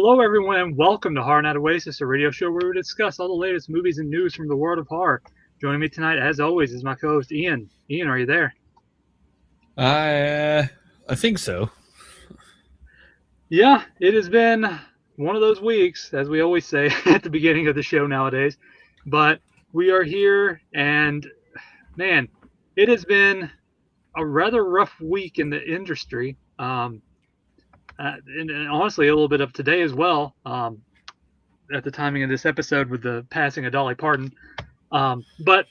Hello, everyone, and welcome to Horror Night Oasis, a radio show where we discuss all the latest movies and news from the world of horror. Joining me tonight, as always, is my co-host Ian. Ian, are you there? I think so. Yeah, it has been one of those weeks, as we always say at the beginning of the show nowadays. But we are here, and man, it has been a rather rough week in the industry. And honestly, a little bit of today as well. At the timing of this episode, with the passing of Dolly Parton. But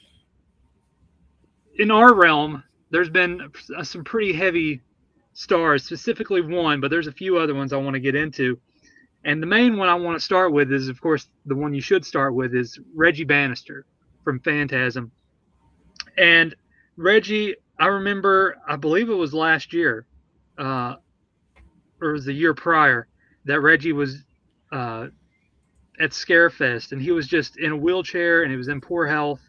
in our realm, there's been some pretty heavy stars, specifically one, but there's a few other ones I want to get into. And the main one I want to start with is, of course, the one you should start with is Reggie Bannister from Phantasm. And Reggie, I remember, I believe it was last year, or it was the year prior, that Reggie was at Scarefest, and he was just in a wheelchair and he was in poor health.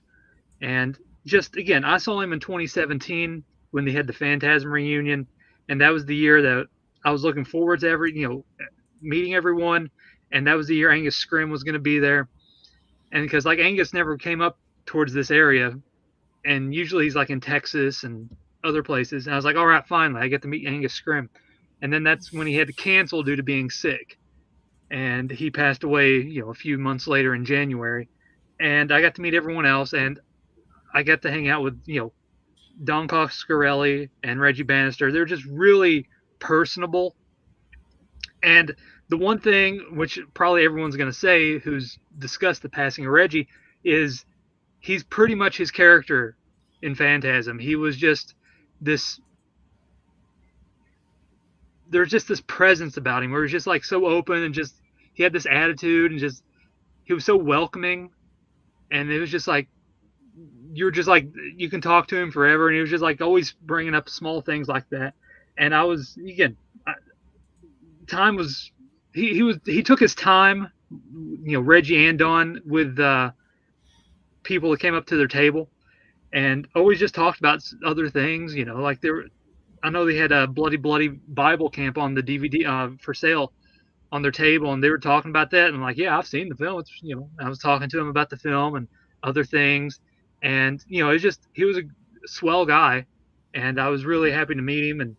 And just again, I saw him in 2017 when they had the Phantasm reunion, and that was the year that I was looking forward to meeting everyone, and that was the year Angus Scrimm was going to be there. And because like Angus never came up towards this area, and usually he's like in Texas and other places, and I was like, all right, finally, I get to meet Angus Scrimm. And then that's when he had to cancel due to being sick, and he passed away, a few months later in January. And I got to meet everyone else, and I got to hang out with, Don Coscarelli and Reggie Bannister. They're just really personable. And the one thing which probably everyone's going to say who's discussed the passing of Reggie is he's pretty much his character in Phantasm. He was just this, there's just this presence about him where he's just like so open and just, he had this attitude and just, he was so welcoming. And it was just like, you're just like, you can talk to him forever, and he was just like always bringing up small things like that. And I was again, time was he took his time, Reggie and Don, with people that came up to their table and always just talked about other things, like I know they had a bloody Bible camp on the DVD for sale on their table, and they were talking about that, and I'm like, yeah, I've seen the film. It's, I was talking to him about the film and other things. And it's just, he was a swell guy, and I was really happy to meet him. And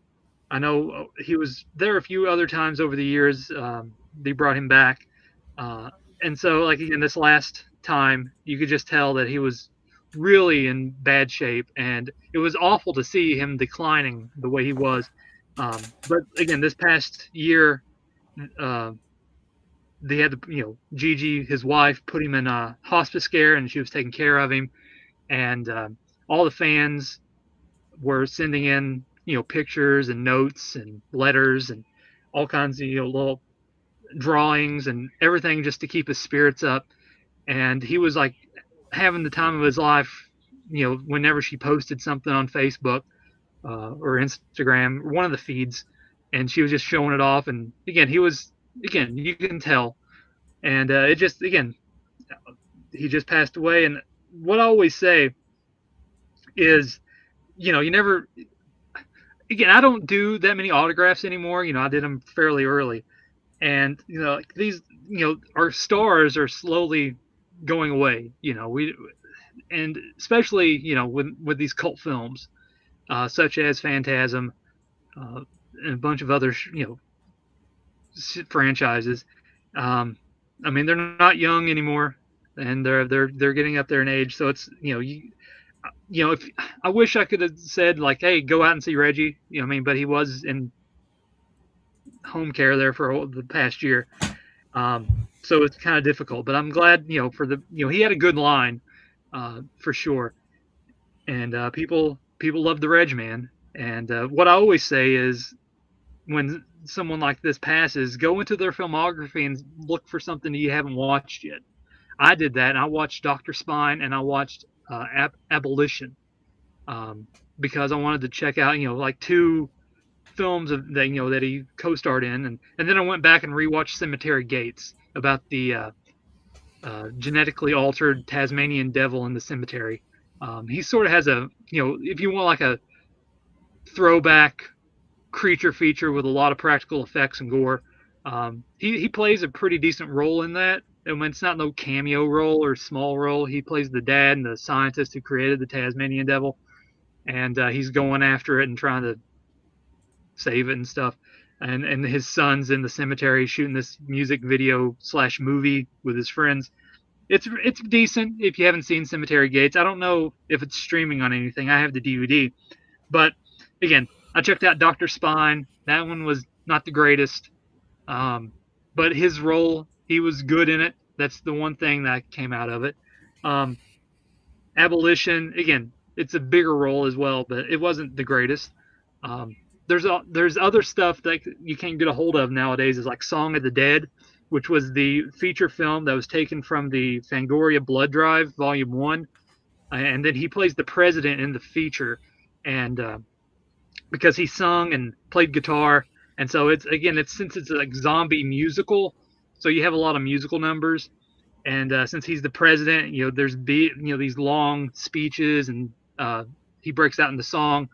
I know he was there a few other times over the years. They brought him back, and so like again, this last time, you could just tell that he was really in bad shape, and it was awful to see him declining the way he was. But again, this past year, uh, they had Gigi, his wife, put him in a hospice care, and she was taking care of him. And all the fans were sending in pictures and notes and letters and all kinds of little drawings and everything just to keep his spirits up. And he was like having the time of his life, whenever she posted something on Facebook or Instagram or one of the feeds, and she was just showing it off. And again, he was, again, you can tell. And it just, again, he just passed away. And what I always say is, you never, again, I don't do that many autographs anymore. I did them fairly early. And, like these, our stars are slowly going away, and especially, with these cult films, such as Phantasm, and a bunch of other, franchises. I mean, they're not young anymore, and they're getting up there in age. So it's, if I wish I could have said like, hey, go out and see Reggie, I mean, but he was in home care there for the past year. So it's kind of difficult, but I'm glad, for the, he had a good line, for sure. And people love the Reg Man. And what I always say is, when someone like this passes, go into their filmography and look for something that you haven't watched yet. I did that, and I watched Doctor Spine, and I watched Abolition, because I wanted to check out, like two films that that he co-starred in, and then I went back and rewatched Cemetery Gates, about the genetically altered Tasmanian devil in the cemetery. He sort of has a, if you want like a throwback creature feature with a lot of practical effects and gore, He plays a pretty decent role in that. And when it's not no cameo role or small role, he plays the dad and the scientist who created the Tasmanian devil, and he's going after it and trying to save it and stuff. And his son's in the cemetery shooting this music video slash movie with his friends. It's decent if you haven't seen Cemetery Gates. I don't know if it's streaming on anything. I have the DVD, but again, I checked out Doctor Spine. That one was not the greatest, but his role, he was good in it. That's the one thing that came out of it. Um, Abolition, again, it's a bigger role as well, but it wasn't the greatest. Um, there's other stuff that you can't get a hold of nowadays. Is like Song of the Dead, which was the feature film that was taken from the Fangoria Blood Drive Volume One, and then he plays the president in the feature, and because he sung and played guitar, and so it's since it's like zombie musical, so you have a lot of musical numbers, and since he's the president, these long speeches, and he breaks out in the song,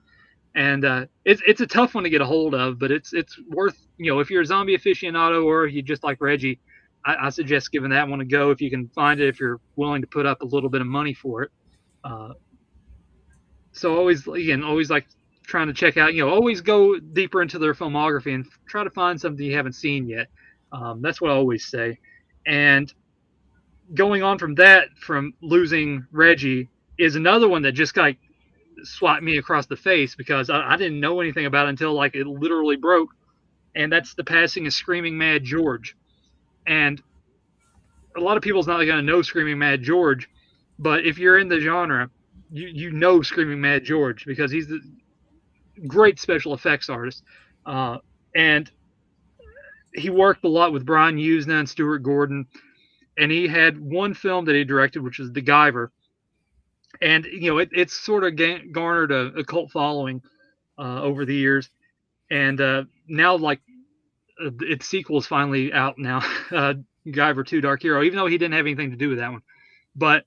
and it's a tough one to get a hold of, but it's worth, if you're a zombie aficionado or you just like Reggie, I suggest giving that one a go if you can find it, if you're willing to put up a little bit of money for it. So always like trying to check out, always go deeper into their filmography and try to find something you haven't seen yet. That's what I always say. And going on from that, from losing Reggie, is another one that just like swiped me across the face, because I didn't know anything about it until like it literally broke. And that's the passing of Screaming Mad George. And a lot of people's not going to know Screaming Mad George, but if you're in the genre, you know Screaming Mad George, because he's the great special effects artist. And he worked a lot with Brian Usna and Stuart Gordon. And he had one film that he directed, which was The Guyver. And, it's sort of garnered a cult following over the years. And now, like, its sequel is finally out now, Guyver 2 Dark Hero, even though he didn't have anything to do with that one. But,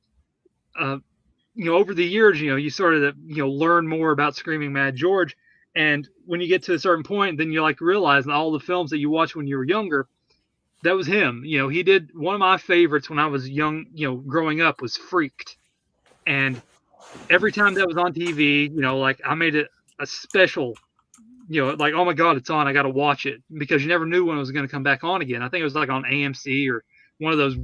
over the years, you sort of, learn more about Screaming Mad George. And when you get to a certain point, then you like realize all the films that you watched when you were younger, that was him. He did one of my favorites when I was young, growing up, was Freaked. And every time that was on TV, like I made it a special, like, oh my God, it's on, I got to watch it, because you never knew when it was going to come back on again. I think it was like on AMC or one of those,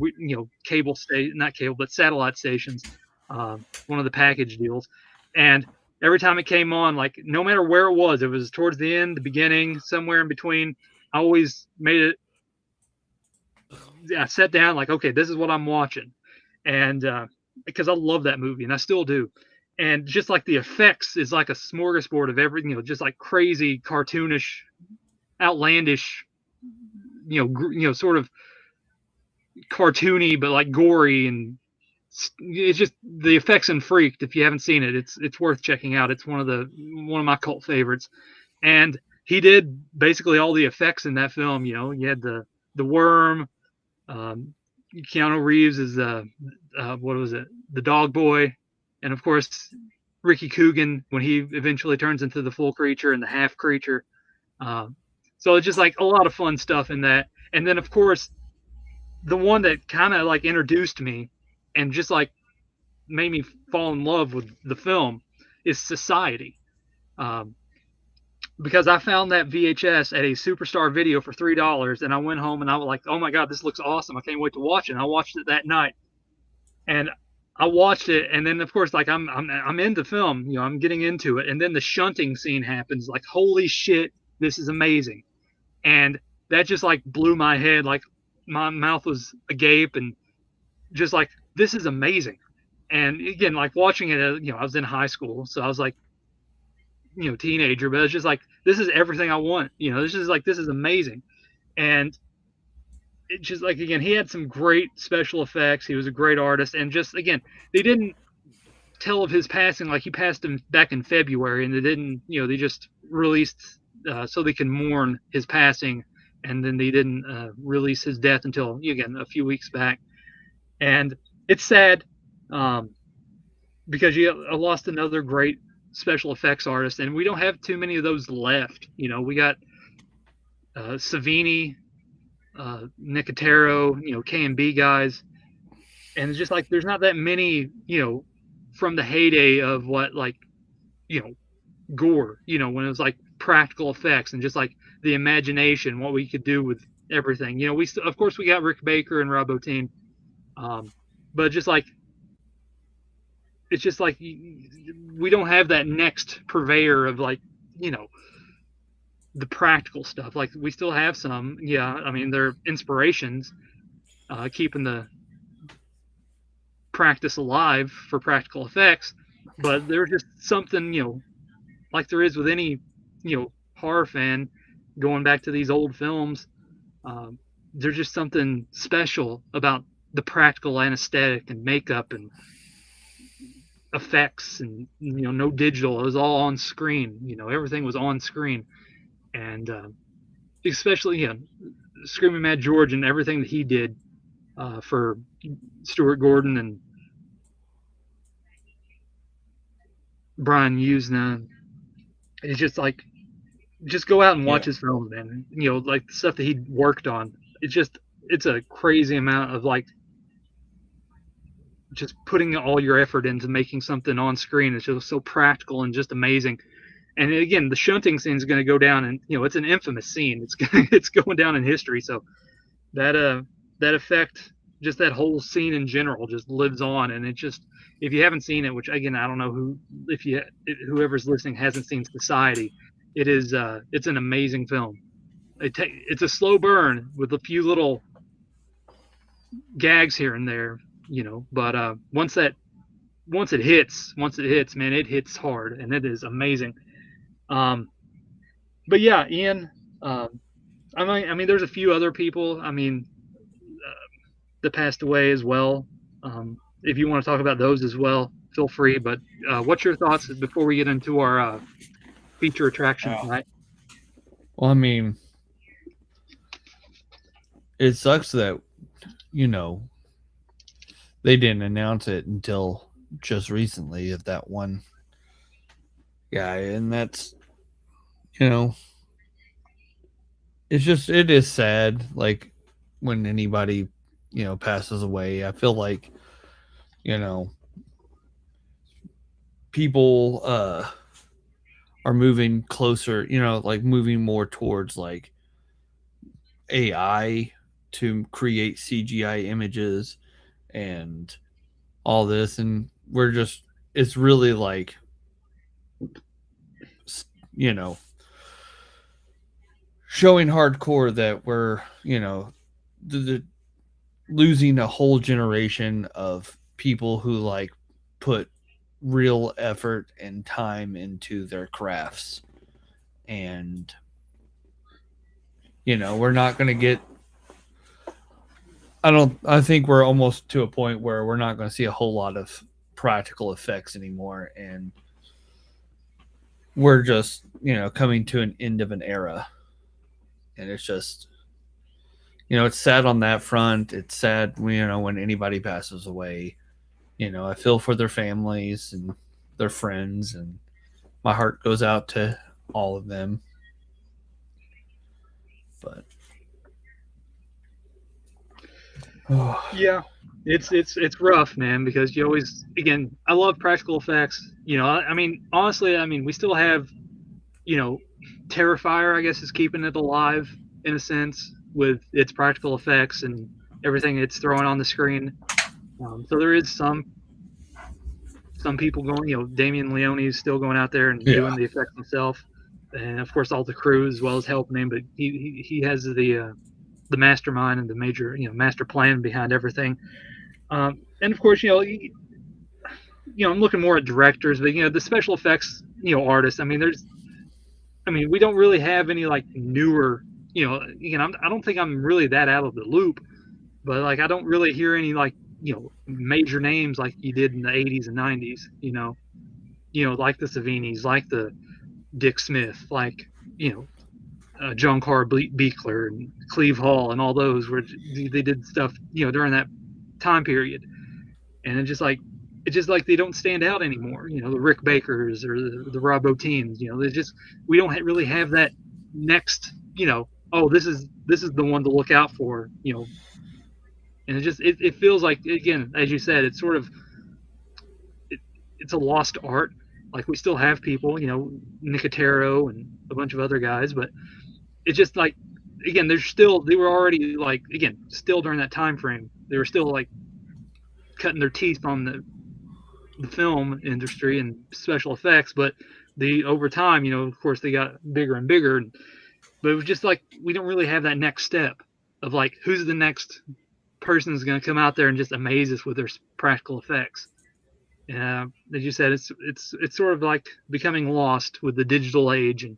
cable not cable, but satellite stations, one of the package deals. And every time it came on, like no matter where it was towards the end, the beginning, somewhere in between, I always made it. I sat down like, okay, this is what I'm watching. And because I love that movie and I still do. And just like the effects is like a smorgasbord of everything, just like crazy, cartoonish, outlandish, sort of cartoony, but like gory, and it's just the effects in Freaked. If you haven't seen it, it's worth checking out. It's one of my cult favorites. And he did basically all the effects in that film. You had the worm. Keanu Reeves is what was it? The dog boy, and of course Ricky Coogan when he eventually turns into the full creature and the half creature. So it's just like a lot of fun stuff in that. And then of course the one that kind of like introduced me and just like made me fall in love with the film is Society. Because I found that VHS at a Superstar Video for $3, and I went home and I was like, "Oh my God, this looks awesome! I can't wait to watch it." And I watched it that night, and I watched it, and then of course, like I'm into film, I'm getting into it, and then the shunting scene happens. Like, holy shit, this is amazing, and that just like blew my head. Like my mouth was agape, and just like, this is amazing. And again, like watching it, I was in high school, so I was like, teenager, but it's just like, this is everything I want. This is amazing. And it just like, again, he had some great special effects. He was a great artist. And just, again, they didn't tell of his passing. Like, he passed him back in February, and they didn't, they just released so they can mourn his passing. And then they didn't release his death until, again, a few weeks back. And it's sad because I lost another great special effects artist, and we don't have too many of those left. We got Savini, Nicotero, K&B guys, and it's just like there's not that many, from the heyday of what like you know gore, when it was like practical effects and just like the imagination, what we could do with everything. Of course we got Rick Baker and Rob Bottin, but just like it's just like we don't have that next purveyor of like you know the practical stuff. Like we still have some, yeah. I mean, they're inspirations, keeping the practice alive for practical effects, but there's just something like there is with any horror fan going back to these old films. There's just something special about the practical anesthetic and makeup and effects, and no digital. It was all on screen. Everything was on screen, and especially Screaming Mad George and everything that he did for Stuart Gordon and Brian Usna. It's just like, just go out and watch his films, man. Like the stuff that he worked on. It's a crazy amount of like just putting all your effort into making something on screen. It's just so practical and just amazing. And again, the shunting scene is going to go down, and it's an infamous scene. It's going down in history. So that effect, just that whole scene in general, just lives on. And it just, if you haven't seen it, which again I don't know whoever's listening hasn't seen Society, it's an amazing film. It's a slow burn with a few little gags here and there, but once it hits, man, it hits hard, and it is amazing. But yeah, Ian, I mean, there's a few other people, that passed away as well. If you want to talk about those as well, feel free. But what's your thoughts before we get into our feature attraction tonight? Well, I mean, it sucks that, they didn't announce it until just recently of that one guy. And that's, it is sad. Like when anybody, passes away, I feel like, people are moving closer, like moving more towards like AI to create CGI images and all this. And it's really like, showing hardcore that we're, losing a whole generation of people who like put real effort and time into their crafts. And we're not going to get, I think we're almost to a point where we're not going to see a whole lot of practical effects anymore, and we're just coming to an end of an era. And it's just, it's sad on that front. It's sad when anybody passes away. I feel for their families and their friends, and my heart goes out to all of them. But yeah, it's rough, man, because you always, again, I love practical effects. I mean, honestly, we still have, Terrifier, I guess, is keeping it alive in a sense with its practical effects and everything it's throwing on the screen. So there is some people going, Damien Leone is still going out there and doing the effects himself, and of course all the crew as well as helping him. But he has the mastermind and the major master plan behind everything. And of course, I'm looking more at directors, but the special effects artists. We don't really have any like newer. I don't think I'm really that out of the loop, but like I don't really hear any like major names like you did in the 80s and 90s. Like the Savinis, like the Dick Smith, like John Carr Beekler and Cleve Hall and all those, where they did stuff during that time period, and it's just like they don't stand out anymore. The Rick Bakers or the Rob Botins. We don't really have that next oh, this is the one to look out for, and it feels like, again, as you said, it's sort of it, it's a lost art. Like, we still have people, Nicotero and a bunch of other guys, but it's just like, again, they were already, like, again, still during that time frame, they were still like cutting their teeth on the film industry and special effects, but over time, of course, they got bigger and bigger, but it was just like we don't really have that next step of, like, who's the next person is going to come out there and just amaze us with their practical effects. As you said, it's sort of like becoming lost with the digital age, and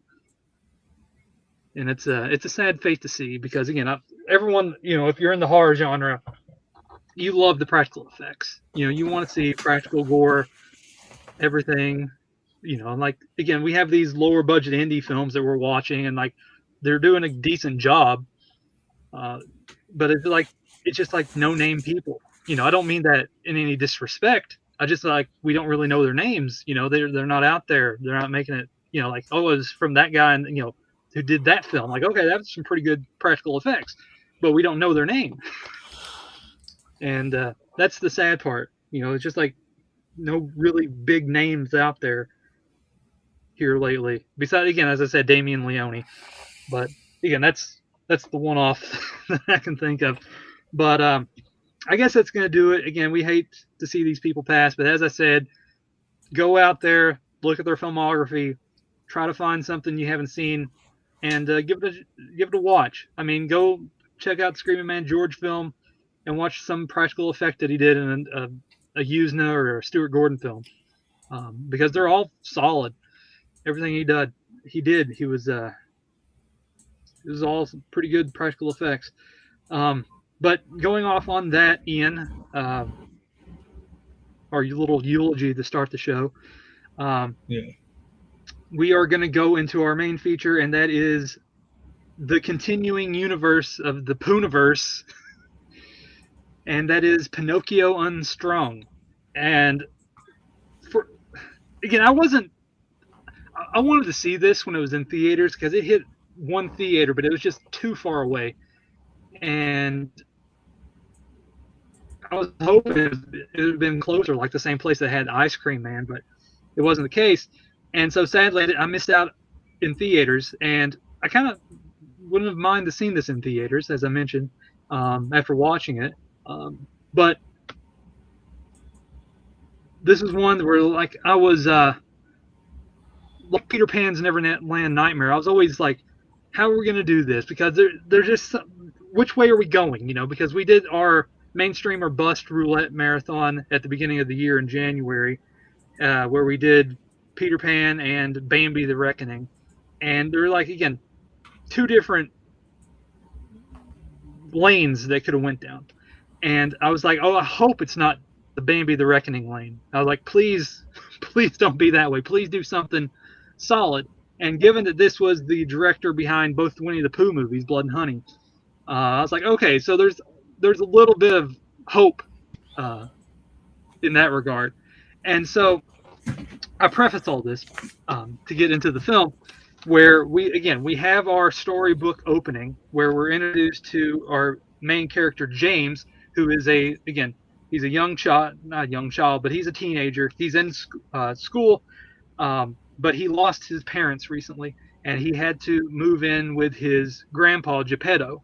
it's a sad fate to see, because, again, everyone, if you're in the horror genre, you love the practical effects. You want to see practical gore, everything. And, like, again, we have these lower budget indie films that we're watching, and, like, they're doing a decent job, uh, but it's just like no name people. I don't mean that in any disrespect. I just, like, we don't really know their names. They're not out there. They're not making it. Like, oh, it's from that guy, and who did that film. Like, okay, that's some pretty good practical effects, but we don't know their name, and that's the sad part. It's just like no really big names out there here lately. Besides, again, as I said, Damien Leone. But again, that's the one-off that I can think of. But I guess that's going to do it. Again, we hate to see these people pass, but as I said, go out there, look at their filmography, try to find something you haven't seen, and give it a watch. I mean, go check out Screaming Man George film and watch some practical effect that he did in a Usna or a Stuart Gordon film, because they're all solid. Everything he was it was all some pretty good practical effects. But going off on that, Ian, our little eulogy to start the show, Yeah. we are going to go into our main feature, and that is the continuing universe of the Pooniverse, and that is Pinocchio Unstrung. And again, I wanted to see this when it was in theaters, because it hit one theater, but it was just too far away. And I was hoping it would have been closer, like the same place that had Ice Cream Man, but it wasn't the case. And so, sadly, I missed out in theaters, and I kind of wouldn't have minded seeing this in theaters, as I mentioned, after watching it. But this is one where, like, I was like Peter Pan's Neverland Nightmare. I was always like, how are we going to do this? Because there's just which way are we going? Because we did our mainstream or bust roulette marathon at the beginning of the year in January, where we did Peter Pan and Bambi the Reckoning, and they're, like, again, two different lanes that could have went down. And I was like, oh, I hope it's not the Bambi the Reckoning lane. I was like, please, please don't be that way. Please do something solid. And given that this was the director behind both Winnie the Pooh movies, Blood and Honey, I was like, okay, so there's a little bit of hope in that regard. And so I preface all this to get into the film, where we have our storybook opening, where we're introduced to our main character, James, who is he's a young child, not a young child, but he's a teenager. He's in school, but he lost his parents recently, and he had to move in with his grandpa, Geppetto.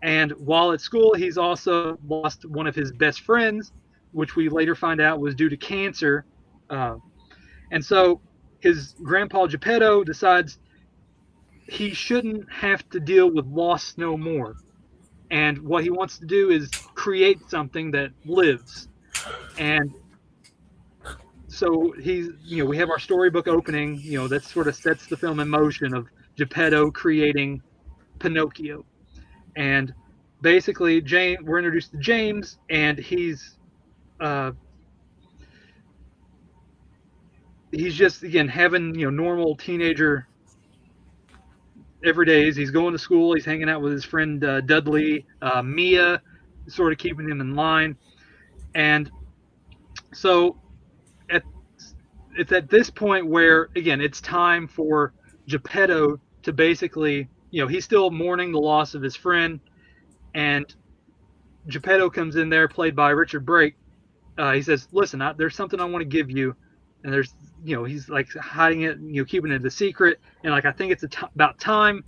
And while at school, he's also lost one of his best friends, which we later find out was due to cancer. And so his grandpa, Geppetto, decides he shouldn't have to deal with loss no more. And what he wants to do is create something that lives. And so we have our storybook opening, that sort of sets the film in motion of Geppetto creating Pinocchio. And basically, we're introduced to James, and he's just, again, having, normal teenager every day. He's going to school. He's hanging out with his friend Dudley. Mia is sort of keeping him in line. And so it's at this point where, again, it's time for Geppetto to basically, he's still mourning the loss of his friend, and Geppetto comes in there, played by Richard Brake. He says, "Listen, there's something I want to give you," and he's like hiding it, keeping it a secret, and like I think it's about time.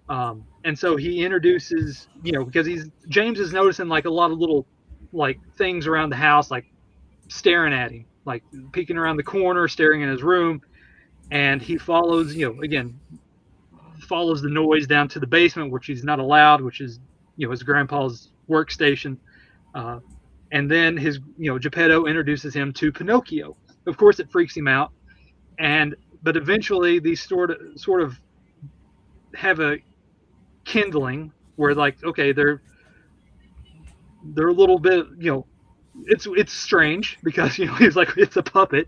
And so he introduces, because James is noticing like a lot of little like things around the house, like staring at him, like peeking around the corner, staring in his room, and he follows, again, follows the noise down to the basement, which he's not allowed, which is, his grandpa's workstation. Uh, and then Geppetto introduces him to Pinocchio. Of course, it freaks him out, but eventually these sort of have a kindling where, like, okay, they're a little bit, it's strange because he's like, it's a puppet,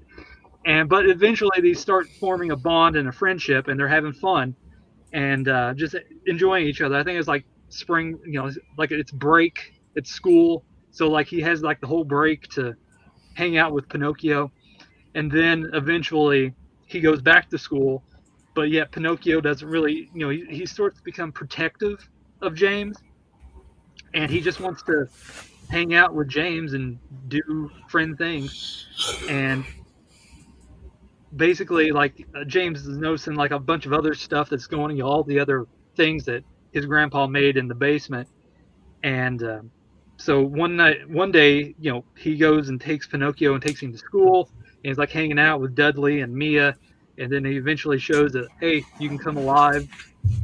but eventually they start forming a bond and a friendship, and they're having fun and just enjoying each other. I think it's like spring, like it's break, it's school, so like he has like the whole break to hang out with Pinocchio, and then eventually he goes back to school, but yet Pinocchio doesn't really, he starts to become protective of James, and he just wants to hang out with James and do friend things. And basically, like, James is noticing like a bunch of other stuff that's going on, all the other things that his grandpa made in the basement. And so one day, he goes and takes Pinocchio and takes him to school, and he's like hanging out with Dudley and Mia, and then he eventually shows that, hey, you can come alive,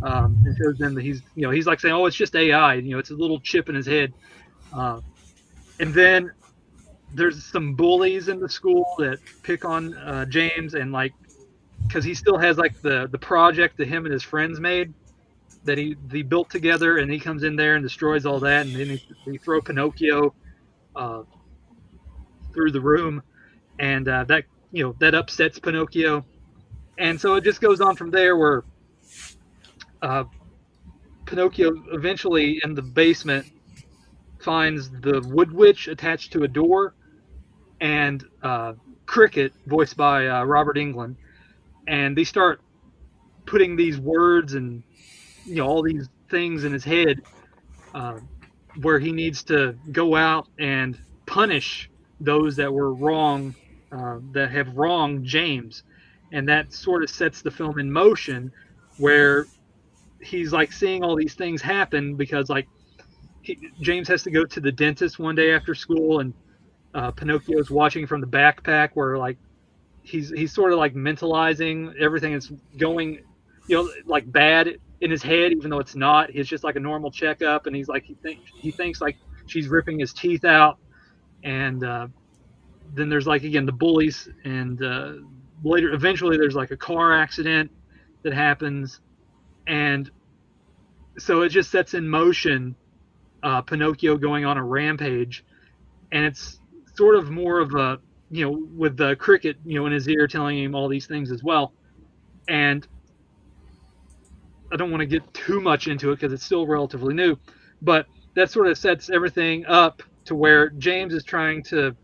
and shows them that he's like saying, oh, it's just AI, it's a little chip in his head. And then there's some bullies in the school that pick on James, and like, because he still has like the project that him and his friends made that he built together, and he comes in there and destroys all that, and then he throw Pinocchio uh, through the room, and that upsets Pinocchio, and so it just goes on from there where uh, Pinocchio eventually in the basement finds the wood witch attached to a door, and Cricket, voiced by Robert Englund, and they start putting these words and all these things in his head, uh, where he needs to go out and punish those that were wrong, that have wronged James, and that sort of sets the film in motion, where he's like seeing all these things happen because like James has to go to the dentist one day after school, and Pinocchio's watching from the backpack where like he's sort of like mentalizing everything that's going, like bad in his head, even though it's not. It's just like a normal checkup, and he's like he thinks like she's ripping his teeth out, and then there's like again the bullies, and later eventually there's like a car accident that happens, and so it just sets in motion Pinocchio going on a rampage, and it's sort of more of a with the Cricket in his ear telling him all these things as well. And I don't want to get too much into it because it's still relatively new, but that sort of sets everything up to where James is trying to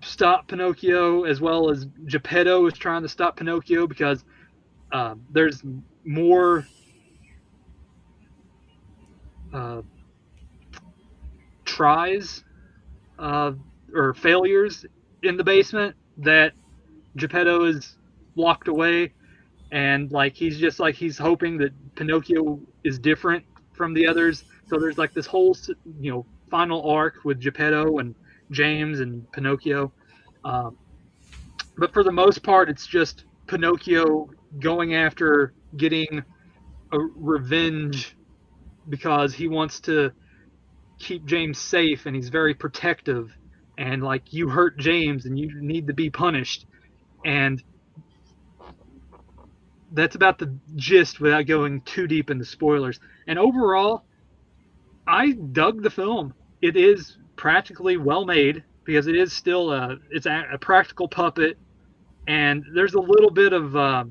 stop Pinocchio, as well as Geppetto is trying to stop Pinocchio, because there's more tries or failures in the basement that Geppetto is locked away, and like he's hoping that Pinocchio is different from the others. So there's like this whole final arc with Geppetto and James and Pinocchio, but for the most part it's just Pinocchio going after getting a revenge, because he wants to keep James safe, and he's very protective, and like, you hurt James and you need to be punished. And that's about the gist without going too deep into spoilers. And overall, I dug the film. It is practically well made, because it is still it's a practical puppet, and there's a little bit of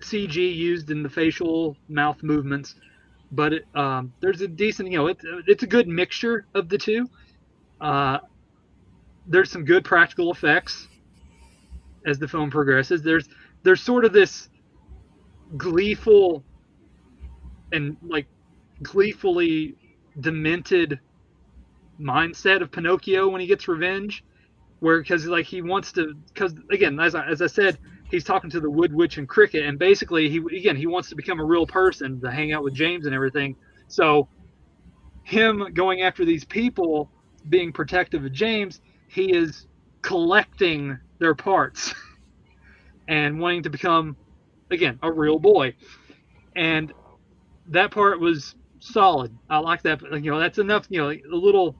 CG used in the facial mouth movements, but there's a decent, it's a good mixture of the two. There's some good practical effects as the film progresses. There's sort of this gleeful and like gleefully demented mindset of Pinocchio when he gets revenge, where because like he wants to, because again, as I said, he's talking to the wood witch and cricket, and basically he wants to become a real person to hang out with James and everything. So him going after these people, being protective of James, he is collecting their parts and wanting to become again a real boy. And that part was solid. I like that. That's enough. A little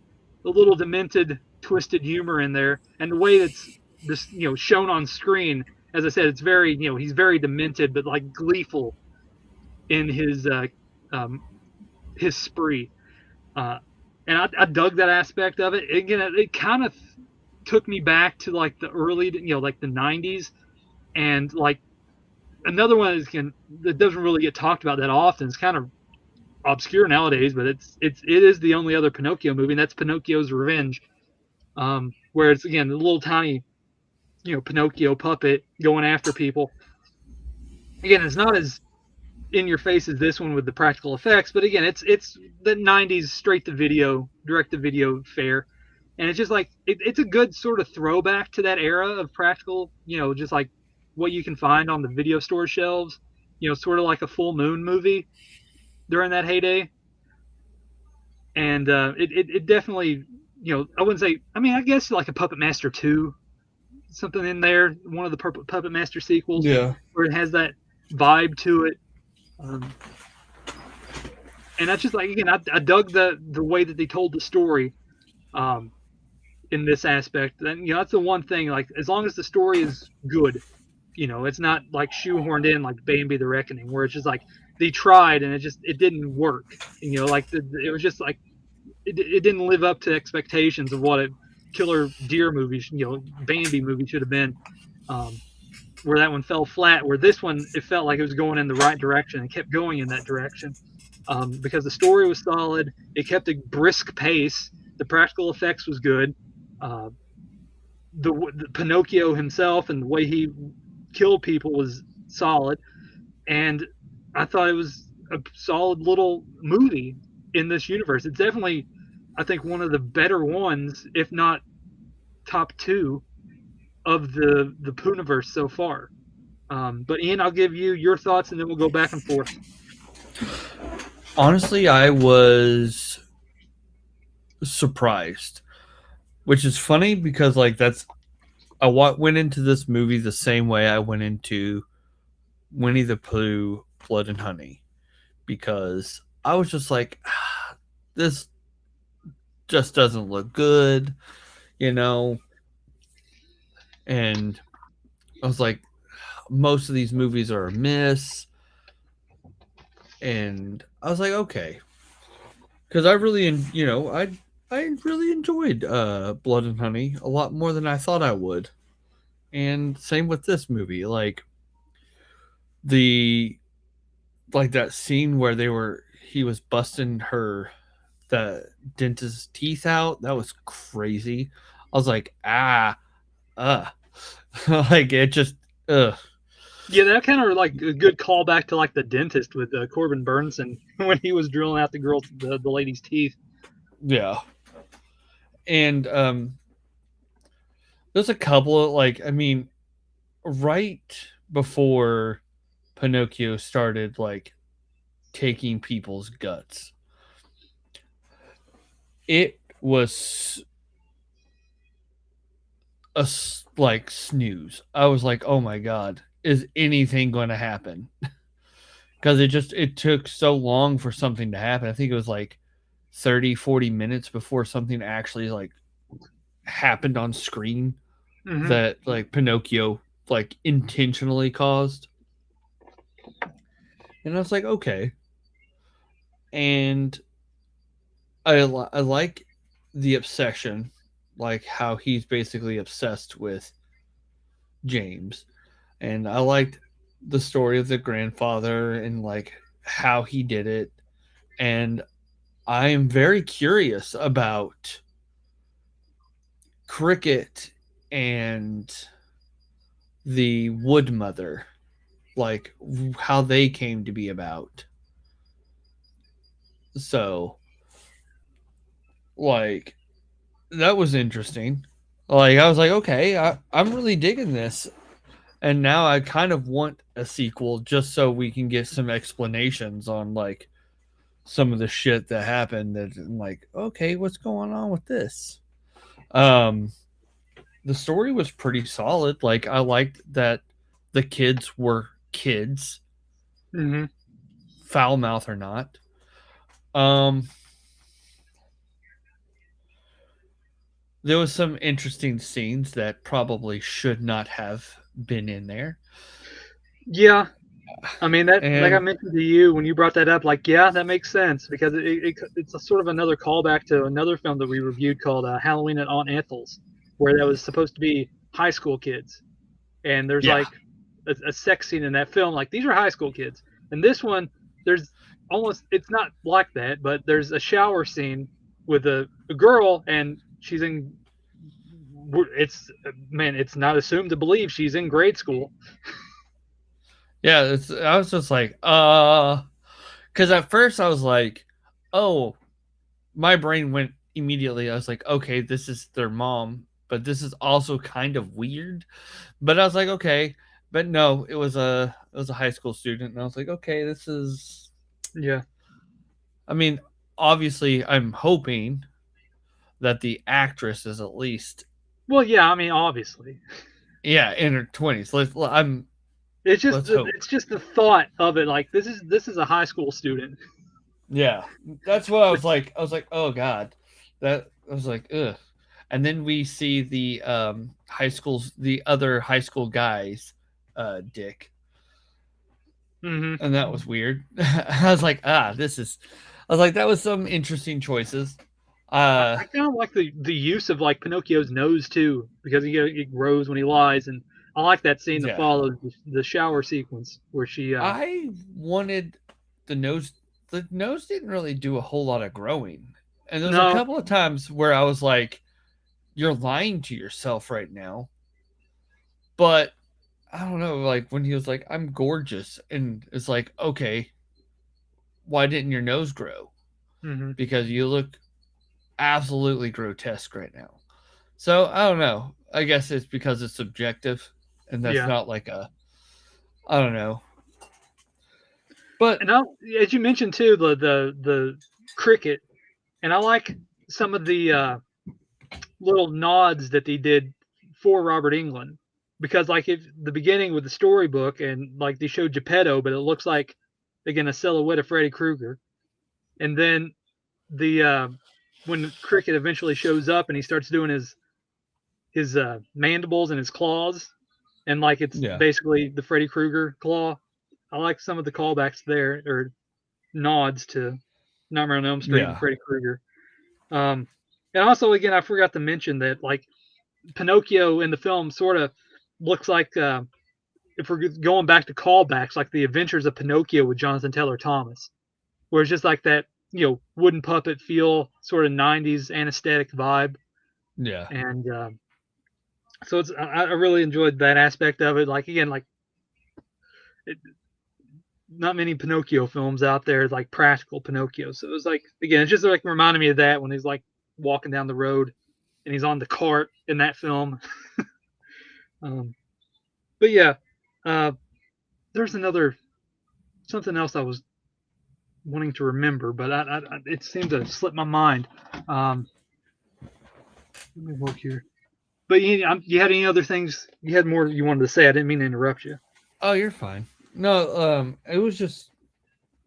demented, twisted humor in there, and the way that's this shown on screen. As I said, it's very he's very demented, but like gleeful in um, his spree. Uh, and I dug that aspect of it. Again, it kind of took me back to like the early, like the '90s, and like another one that doesn't really get talked about that often. It's kind of obscure nowadays, but it is the only other Pinocchio movie, and that's Pinocchio's Revenge, where it's again the little tiny Pinocchio puppet going after people. Again, it's not as in your face as this one with the practical effects, but again, it's the '90s straight to video, direct to video fare, and it's just like it's a good sort of throwback to that era of practical, just like what you can find on the video store shelves, sort of like a Full Moon movie during that heyday. And it definitely, I wouldn't say, I mean, I guess like a Puppet Master 2, something in there, one of the Puppet Master sequels, Yeah. where it has that vibe to it. Um, and that's just like, again, I dug the way that they told the story um, in this aspect. And, that's the one thing, like, as long as the story is good, it's not like shoehorned in like Bambi the Reckoning, where it's just like they tried and it didn't work. Like it was just like it didn't live up to expectations of what a killer deer movie, Bambi movie should have been. Where that one fell flat. Where this one, it felt like it was going in the right direction and kept going in that direction because the story was solid. It kept a brisk pace. The practical effects was good. Uh, the Pinocchio himself and the way he killed people was solid, and I thought it was a solid little movie in this universe. It's definitely, I think, one of the better ones, if not top two, of the Pooniverse so far. But Ian, I'll give you your thoughts, and then we'll go back and forth. Honestly, I was surprised, which is funny because like I went into this movie the same way I went into Winnie the Pooh, Blood and Honey, because I was just like, this just doesn't look good, you know. And I was like, most of these movies are a miss, and I was like, okay, because I really, I really enjoyed Blood and Honey a lot more than I thought I would, and same with this movie, the like that scene where he was busting the dentist's teeth out. That was crazy. I was like, uh, like it just, Yeah, that kind of like a good callback to like the dentist with Corbin Burnson when he was drilling out the lady's teeth. yeah. And there's a couple of I mean, right before Pinocchio started taking people's guts, it was a snooze. I was like, oh my god, is anything going to happen? Because it took so long for something to happen. I think it was 30-40 minutes before something actually happened on screen that Pinocchio intentionally caused. And I was like, okay. And I like the obsession, like how he's basically obsessed with James. And I liked the story of the grandfather and how he did it. And I am very curious about Cricket and the Wood Mother, how they came to be about. So, like, that was interesting. Like, I was like, okay, I'm really digging this. And now I kind of want a sequel just so we can get some explanations on, like, some of the shit that happened. That I'm like, okay, what's going on with this? Um, the story was pretty solid. Like, I liked that the kids were kids, Mm-hmm. foul mouth or not. Um, there was some interesting scenes that probably should not have been in there. Yeah, I mean that, like I And mentioned to you when you brought that up, like yeah, that makes sense because it's a sort of another callback to another film that we reviewed called Halloween at Aunt Ethel's, where that was supposed to be high school kids, and there's yeah, like a sex scene in that film, like these are high school kids, and this one there's almost it's not like that, but there's a shower scene with a girl and she's in it's man, it's not assumed to believe she's in grade school. yeah. I was just like, because at first I was like, oh, my brain went immediately. I was like, okay, this is their mom, but this is also kind of weird. But I was like, okay, but no, it was a high school student, and I was like, okay, this is. Yeah. I mean, obviously, I'm hoping that the actress is at least Well, yeah, I mean, obviously. yeah in her 20s. Let's hope. It's just the thought of it like this is a high school student. Yeah, that's what I was Which like. I was like, oh god, that I was like, ugh. And then we see the other high school guys, dick, mhm. and that was weird. I was like, I was like, that was some interesting choices. I kind of like the use of like Pinocchio's nose too because it grows when he lies, and I like that scene that Yeah, follows the shower sequence where she I wanted the nose. The nose didn't really do a whole lot of growing, and there's a no. couple of times where I was like, you're lying to yourself right now. But I don't know, like when he was like, I'm gorgeous, and it's like, okay, why didn't your nose grow? Mhm. Because you look absolutely grotesque right now. So I don't know. I guess it's because it's subjective, and that's Yeah. not like I don't know. But And as you mentioned too, the cricket, and I like some of the little nods that they did for Robert England because like if the beginning with the storybook and like they showed Geppetto, but it looks like again a silhouette of Freddy Krueger, and then the when Cricket eventually shows up and he starts doing his mandibles and his claws, and like it's yeah, basically the Freddy Krueger claw. I like some of the callbacks there or nods to Nightmare on Elm Street and yeah, Freddy Krueger. Um, and also, again, I forgot to mention that like Pinocchio in the film sort of looks like if we're going back to callbacks, like the Adventures of Pinocchio with Jonathan Taylor Thomas, where it's just like that wooden puppet feel, sort of '90s anesthetic vibe, yeah, and so I really enjoyed that aspect of it. Like again, like it, not many Pinocchio films out there like practical Pinocchio, so it was like again, it's just like reminding me of that when he's like walking down the road and he's on the cart in that film. um, but yeah, uh, there's another something else I was wanting to remember, but it seemed to slip my mind. Um, let me look here. But you had any other things? You had more you wanted to say. I didn't mean to interrupt you. oh, you're fine. No, it was just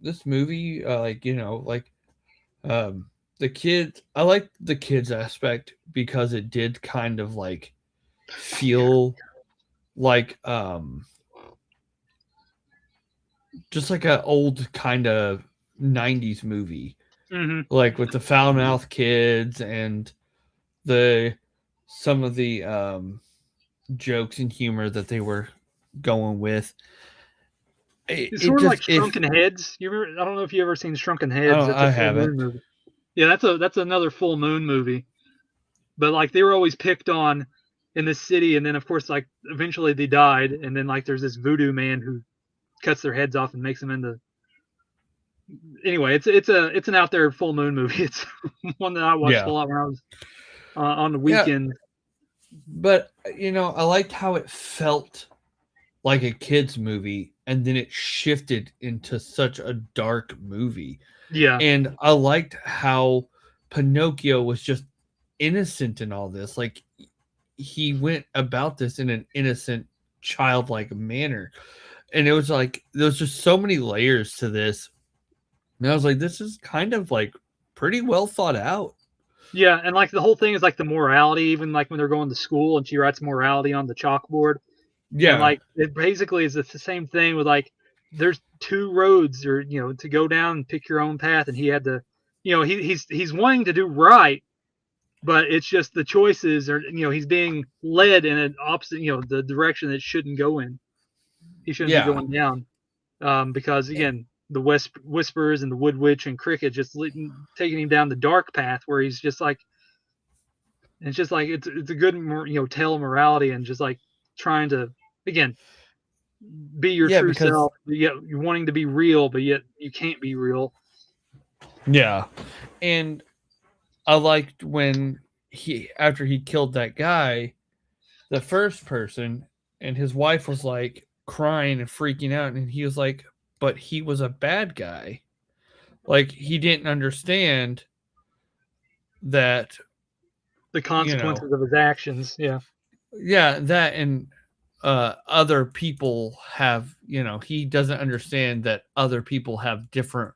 this movie, like um, the kids. I like the kids aspect because it did kind of like feel like just like a old kind of 90s movie, Mm-hmm. like with the foul mouth kids and the some of the jokes and humor that they were going with. It's It sort of like just it Shrunken Heads. You ever? I don't know if you ever seen Shrunken I Heads. don't That's a I full moon haven't. movie. Yeah, that's another full moon movie. But like they were always picked on in this city, and then of course like eventually they died, and then like there's this voodoo man who cuts their heads off and makes them into anyway, it's an out there full moon movie. It's one that I watched a Yeah. lot when I was on the Yeah. weekend. But, I liked how it felt like a kid's movie and then it shifted into such a dark movie. Yeah, And I liked how Pinocchio was just innocent in all this. Like, he went about this in an innocent, childlike manner. And it was like, there's just so many layers to this. And I was like, this is kind of like pretty well thought out. yeah, and like the whole thing is like the morality. Even like when they're going to school and she writes morality on the chalkboard, and Yeah. like it basically is the same thing with like there's two roads or to go down and pick your own path, and he had to, he's wanting to do right, but it's just the choices are he's being led in an opposite the direction that shouldn't go in. He shouldn't be Yeah. going down because again the whispers and the wood witch and cricket just taking him down the dark path where he's just like it's just like it's a good tale of morality and just like trying to again be your Yeah, true because self, but yet you're wanting to be real, but yet you can't be real. yeah. And I liked when after he killed that guy, the first person, and his wife was like crying and freaking out, and he was like, but he was a bad guy. Like, he didn't understand that, The consequences of his actions. Yeah. yeah, that and other people have, he doesn't understand that other people have different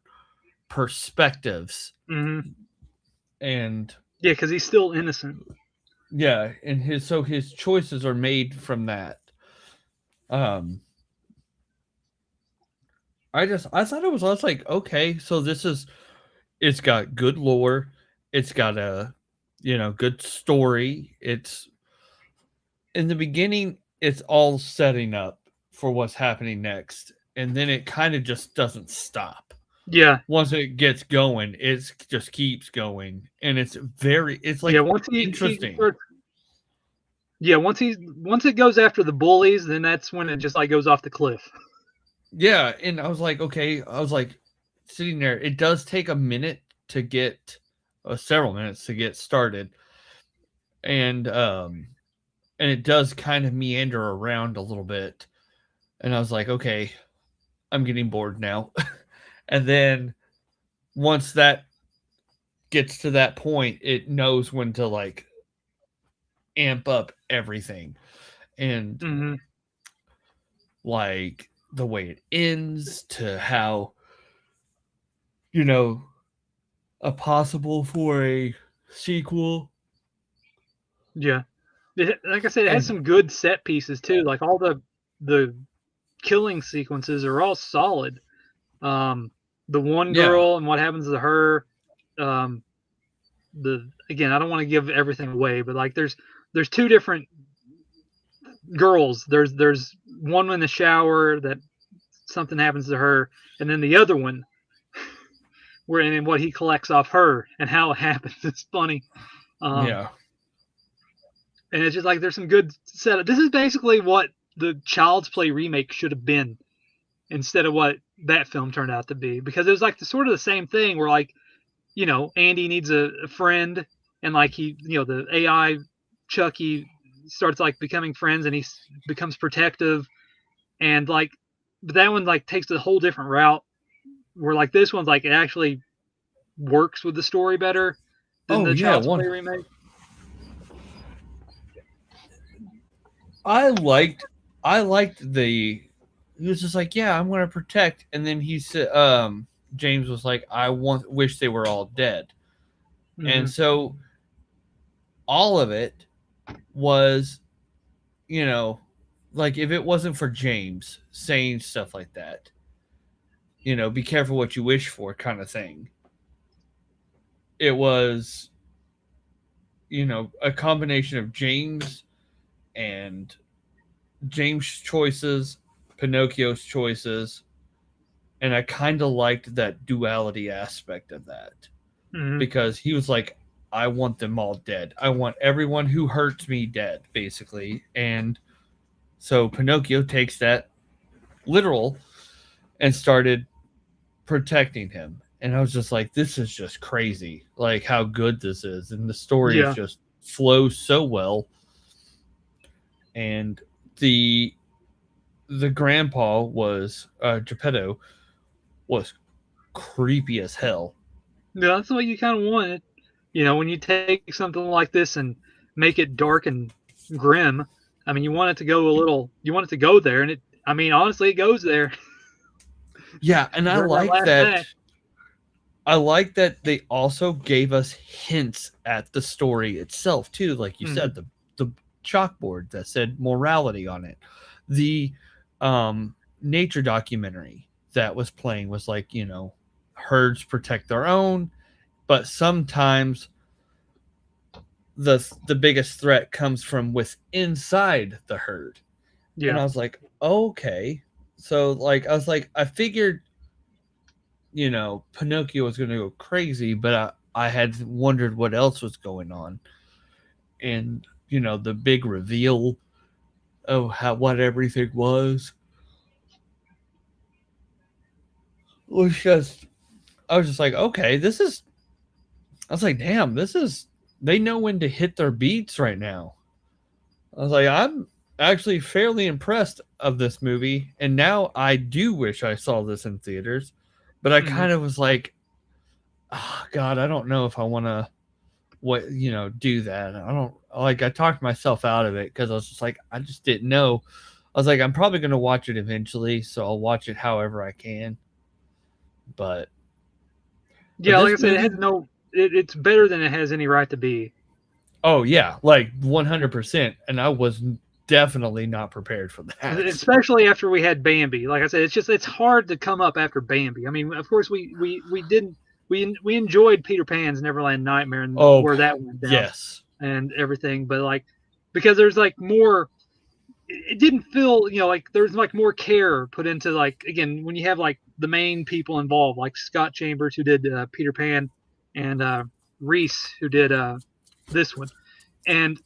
perspectives. Mm-hmm. And Yeah, because he's still innocent. yeah, and his choices are made from that. Um, I thought I was like, okay, so it's got good lore, it's got a good story. It's in the beginning, it's all setting up for what's happening next, and then it kind of just doesn't stop. Yeah. Once it gets going, it just keeps going, and it's like Yeah. Once he interesting. starts. Yeah. Once it goes after the bullies, then that's when it just like goes off the cliff. Yeah, and I was like, okay, I was like sitting there. It does take a minute to get, several minutes to get started, and it does kind of meander around a little bit. And I was like, okay, I'm getting bored now. And then once that gets to that point, it knows when to like amp up everything, and Mm-hmm. like the way it ends to how a possible for a sequel. Yeah. Like I said, it has And some good set pieces too. Like all the killing sequences are all solid. The one yeah, girl and what happens to her. Um, again, I don't want to give everything away, but like there's two different girls. There's one in the shower that something happens to her, and then the other one where and what he collects off her and how it happens. It's funny. Um, yeah, and it's just like there's some good setup. This is basically what the Child's Play remake should have been instead of what that film turned out to be, because it was like the sort of the same thing where like Andy needs a friend, and like he the AI Chucky starts like becoming friends, and he becomes protective, and like but that one like takes a whole different route where like this one's like it actually works with the story better than oh the yeah, Child's one. Play remake. I liked the. He was just like, yeah, I'm gonna protect, and then he said, James was like, wish they were all dead, Mm-hmm. and so all of it was, like if it wasn't for James saying stuff like that, be careful what you wish for, kind of thing. It was, a combination of and James' choices, Pinocchio's choices, and I kind of liked that duality aspect of that, Mm-hmm. because he was like, I want them all dead. I want everyone who hurts me dead, basically. And so Pinocchio takes that literal and started protecting him. And I was just like, this is just crazy, like how good this is. And the story is Yeah. just flows so well. And the grandpa was Geppetto was creepy as hell. Yeah, that's what you kind of want it. When you take something like this and make it dark and grim, I mean, you want it to go you want it to go there, and I mean, honestly, it goes there Yeah, and during that last act. I like that they also gave us hints at the story itself too. Like you Mm-hmm. said, the chalkboard that said morality on it. The nature documentary that was playing was like, herds protect their own, but sometimes the biggest threat comes from with inside the herd. And Yeah. I was like, okay. So like I was like, I figured, Pinocchio was gonna go crazy, but I had wondered what else was going on. And, the big reveal of what everything was just I was just like, okay, this is I was like, damn, this is they know when to hit their beats right now. I was like, I'm actually fairly impressed of this movie, and now I do wish I saw this in theaters, but I Mm-hmm. kind of was like, oh, God, I don't know if I want to do that. I don't like. I talked myself out of it because I was just like, I just didn't know. I was like, I'm probably going to watch it eventually, so I'll watch it however I can. But Yeah, like this I said, it has movie, no. It's better than it has any right to be. oh yeah, like 100%, and I was definitely not prepared for that. Especially after we had Bambi. Like I said, it's hard to come up after Bambi. I mean, of course we didn't we enjoyed Peter Pan's Neverland Nightmare and Oh where that went down yes, and everything, but like because there's like more. It didn't feel like there's like more care put into like again when you have like the main people involved like Scott Chambers who did Peter Pan and Reese who did this one and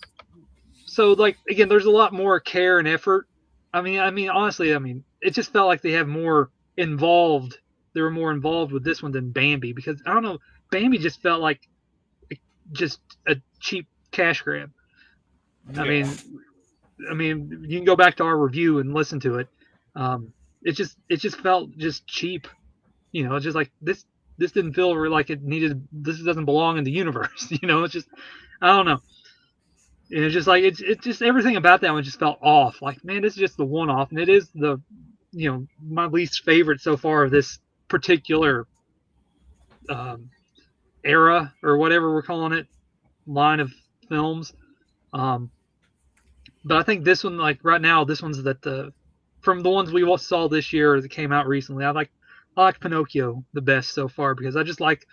so like again there's a lot more care and effort. I mean honestly, I mean it just felt like they have more involved. They were more involved with this one than Bambi because I don't know, Bambi just felt like just a cheap cash grab. I yeah, mean, I mean, you can go back to our review and listen to it. Um, it just felt just cheap. It's just like this didn't feel like it needed. This doesn't belong in the universe. It's just I don't know. And it's just like it's just everything about that one just felt off. Like man, this is just the one off, and it is the my least favorite so far of this particular um, era or whatever we're calling it line of films. Um, but I think this one, like right now, this one's that the from the ones we saw this year that came out recently. I like Pinocchio the best so far because I just like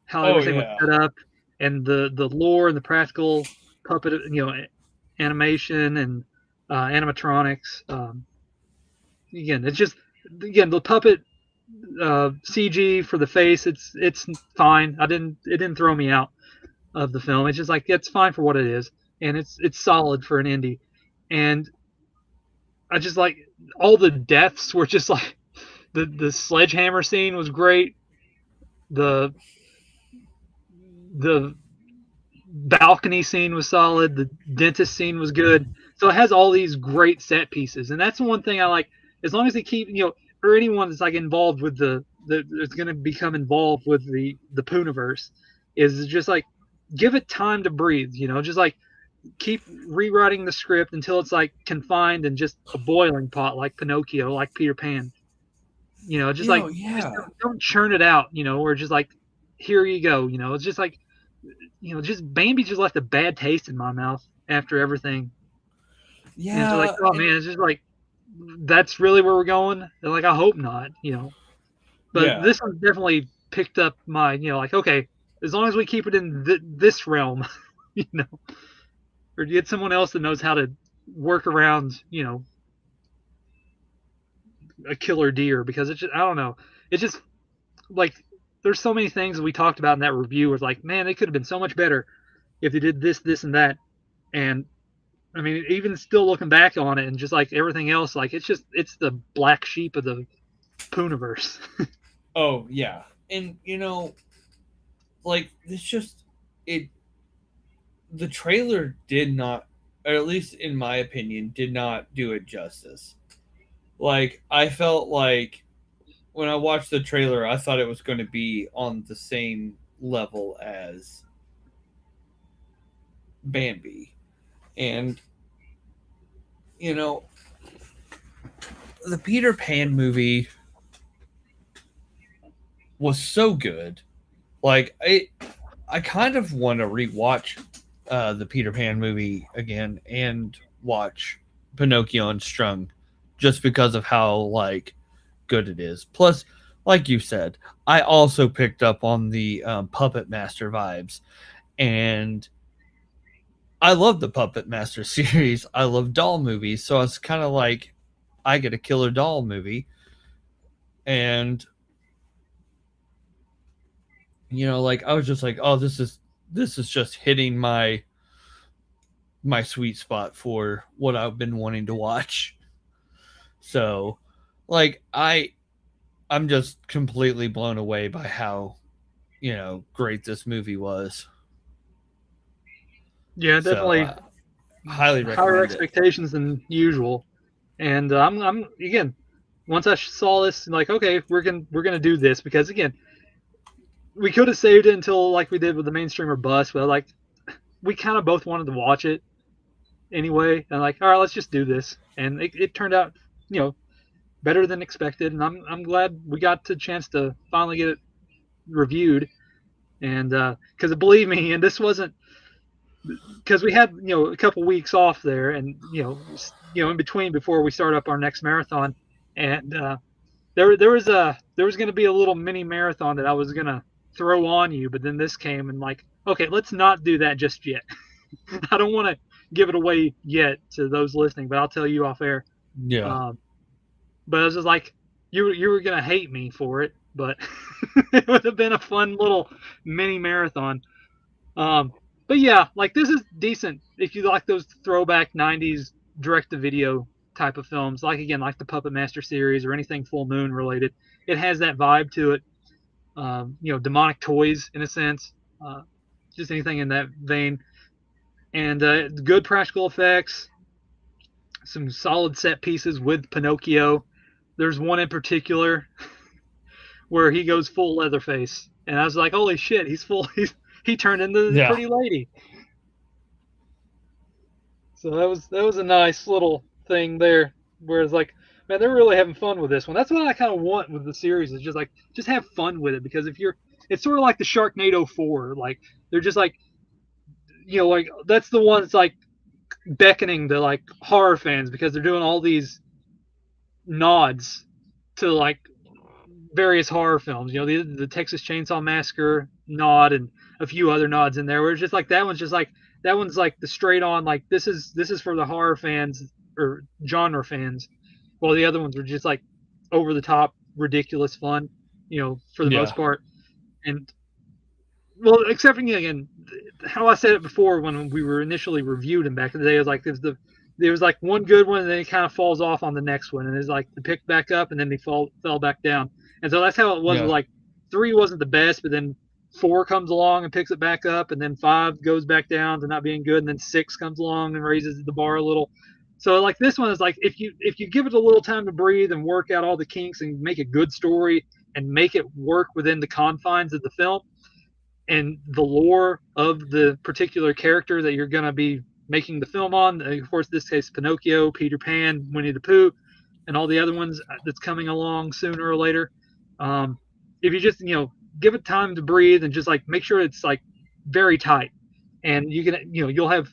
how oh everything was yeah, set up and the lore and the practical puppet, animation and animatronics. Again, it's just again the puppet CG for the face. It's fine. It didn't throw me out of the film. It's just like it's fine for what it is, and it's solid for an indie. And I just like all the deaths were just like the sledgehammer scene was great. The the balcony scene was solid. The dentist scene was good. So it has all these great set pieces, and that's the one thing I like. As long as they keep, or anyone that's like involved with that's going to become involved with the Pooniverse, is just like give it time to breathe. Just like keep rewriting the script until it's like confined in just a boiling pot, like Pinocchio, like Peter Pan. Just like just yeah, don't churn it out. Or just like here you go. It's just like just Bambi just left a bad taste in my mouth after everything. And it's just like, yeah, oh and man, it's just like that's really where we're going. And like, I hope not. But yeah, this one definitely picked up my, like, okay, as long as we keep it in this realm, you know, or get someone else that knows how to work around, a killer deer because it's just, I don't know. It's just like, there's so many things that we talked about in that review was like, man, they could have been so much better if they did this, and that. And I mean, even still looking back on it and just like everything else, like it's the black sheep of the Pooniverse. Oh yeah, and like it's just it. The trailer did not, or at least in my opinion, did not do it justice. Like I felt like when I watched the trailer, I thought it was going to be on the same level as Bambi, and you know the Peter Pan movie was so good. Like I kind of want to rewatch the Peter Pan movie again and watch Pinocchio Unstrung, just because of how like good it is. Plus, like you said, I also picked up on the Puppet Master vibes, and I love the Puppet Master series. I love doll movies, so it's kind of like I get a killer doll movie, and like I was just like, oh, this is just hitting my sweet spot for what I've been wanting to watch. So, like I'm just completely blown away by how great this movie was. Yeah, So, definitely highly higher recommend it. expectations than usual. And I'm again, once I saw this, like, okay, we're gonna do this because again, we could have saved it until like we did with the mainstream or bust, but like we kind of both wanted to watch it anyway, and like, all right, let's just do this, and it turned out, you know, better than expected, and I'm glad we got the chance to finally get it reviewed, and because believe me, and this wasn't because we had a couple weeks off there, and in between before we start up our next marathon, and there was going to be a little mini marathon that I was going to throw on you, but then this came and like, okay, let's not do that just yet. I don't want to give it away yet to those listening, but I'll tell you off air. Yeah. Um, but I was just like, you were going to hate me for it, but it would have been a fun little mini marathon. Um, but yeah, like this is decent if you like those throwback '90s direct-to-video type of films, like again, like the Puppet Master series or anything Full Moon related. It has that vibe to it. Demonic toys in a sense, uh, just anything in that vein, and good practical effects, some solid set pieces with Pinocchio. There's one in particular where he goes full Leatherface, and I was like, holy shit, he's full. He turned into the Yeah. pretty lady. So that was a nice little thing there. Whereas like, man, they're really having fun with this one. That's what I kind of want with the series is just like just have fun with it because if you're, it's sort of like the Sharknado 4. Like they're just like like that's the one that's like beckoning to like horror fans because they're doing all these nods to like various horror films. The Texas Chainsaw Massacre nod and a few other nods in there. Where it's just like that one's just like that one's like the straight on like this is for the horror fans or genre fans, while the other ones were just like over the top, ridiculous fun. For the Yeah. most part, and well, except for again, how I said it before when we were initially reviewed them back in the day, it was like there was like one good one and then it kind of falls off on the next one and it's like they picked back up and then they fell back down. And so that's how it was with Yeah. like 3 wasn't the best, but then 4 comes along and picks it back up, and then 5 goes back down to not being good, and then 6 comes along and raises the bar a little. So like this one is like if you give it a little time to breathe and work out all the kinks and make a good story and make it work within the confines of the film and the lore of the particular character that you're going to be making the film on. Of course, this case, Pinocchio, Peter Pan, Winnie the Pooh, and all the other ones that's coming along sooner or later. If you just give it time to breathe and just like make sure it's like very tight, and you can you'll have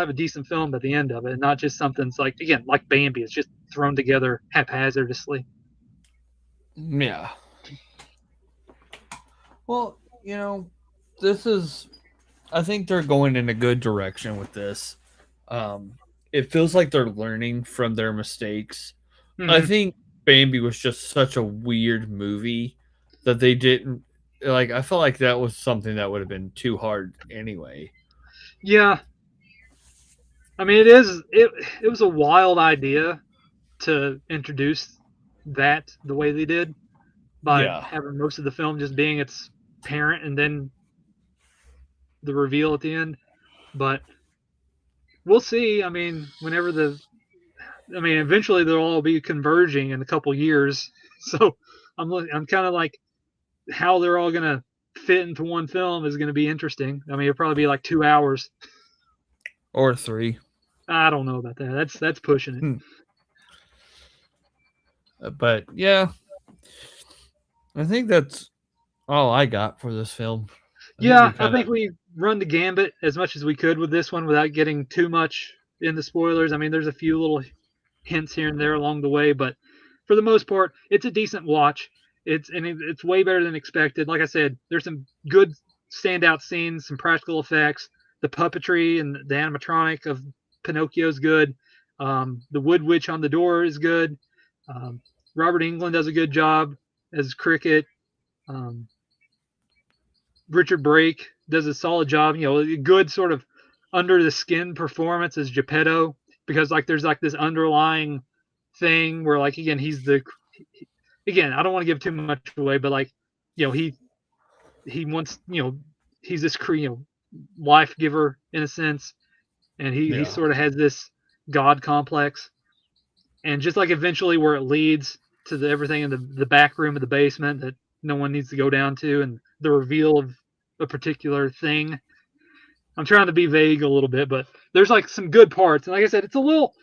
a decent film at the end of it, and not just something that's like again like Bambi, it's just thrown together haphazardly. Yeah. Well, this is. I think they're going in a good direction with this. Um, it feels like they're learning from their mistakes. I Mm-hmm. think Bambi was just such a weird movie that they didn't like. I felt like that was something that would have been too hard anyway. Yeah, I mean it was a wild idea to introduce that the way they did. by Yeah. having most of the film just being its parent and then the reveal at the end. But we'll see. I mean, eventually they'll all be converging in a couple years. So I'm kind of like how they're all gonna fit into one film is gonna be interesting. I mean, it'll probably be like 2 hours. Or 3. I don't know about that. That's pushing it. But yeah, I think that's all I got for this film. I think we run the gambit as much as we could with this one without getting too much into spoilers. I mean, there's a few little hints here and there along the way, but for the most part, it's a decent watch. It's way better than expected. Like I said, there's some good standout scenes, some practical effects. The puppetry and the animatronic of Pinocchio is good. The wood witch on the door is good. Robert Englund does a good job as Cricket. Richard Brake does a solid job. A good sort of under the skin performance as Geppetto, because like there's like this underlying thing where like again I don't want to give too much away, but like he wants he's this life giver in a sense, and he sort of has this god complex, and just like eventually where it leads to everything in the back room of the basement that no one needs to go down to, and the reveal of a particular thing. I'm trying to be vague a little bit, but there's like some good parts. And like I said, it's a little,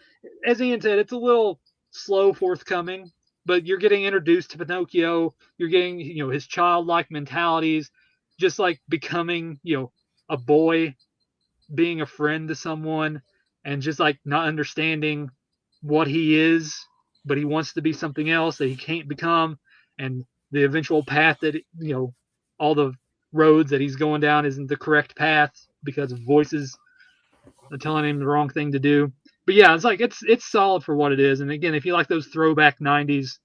as Ian said, it's a little slow forthcoming, but you're getting introduced to Pinocchio. You're getting, his childlike mentalities, just like becoming, a boy, being a friend to someone, and just like not understanding what he is, but he wants to be something else that he can't become. And the eventual path that, all the roads that he's going down isn't the correct path because of voices telling him the wrong thing to do. But yeah, it's like it's solid for what it is. And again, if you like those throwback 90s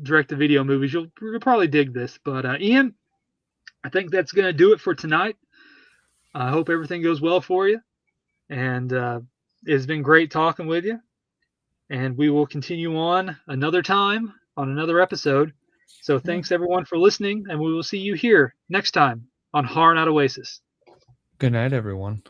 direct-to-video movies, you'll probably dig this. But Ian, I think that's going to do it for tonight. I hope everything goes well for you. And it's been great talking with you. And we will continue on another time on another episode. So thanks everyone for listening, and we will see you here next time on Horror Night Oasis. Good night, everyone.